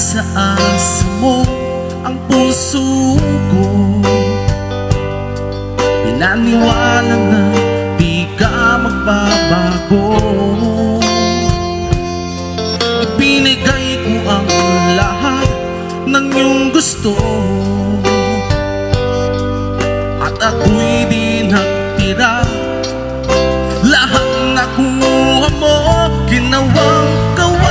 sa asa mo ang puso ko. Pinaniwala na di ka magbabago. Ibinigay ko ang lahat ng iyong gusto, at ako'y di nagtira. Lahat nakuha mo, ginawang kawawa.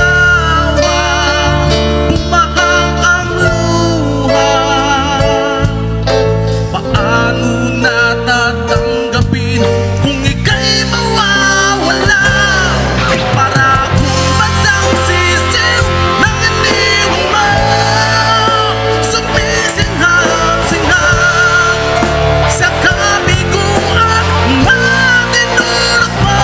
Bumahang ang luha. Paano natatanggapin kung ika'y mawawala? Para akong basang sisiw ng iniwan mo, sumisinghap-singhap sa kabiguan na tinulog mo.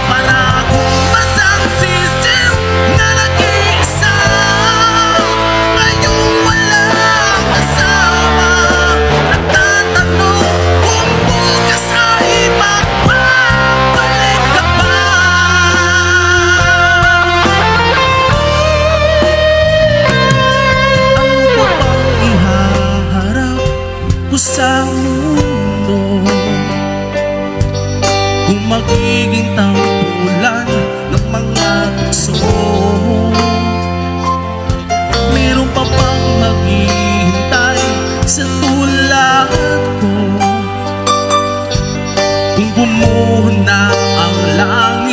Para akong basang sisiw na nag-iisa, ngayong walang kasama. Nagtatanong kung bukas ay magbabalik ka ba. Ano pa bang ihaharap ko sa mundo kung magiging tampulan ng mga tukso? Meron pa bang maghihintay sa tulad ko kung bumuho na ang langit?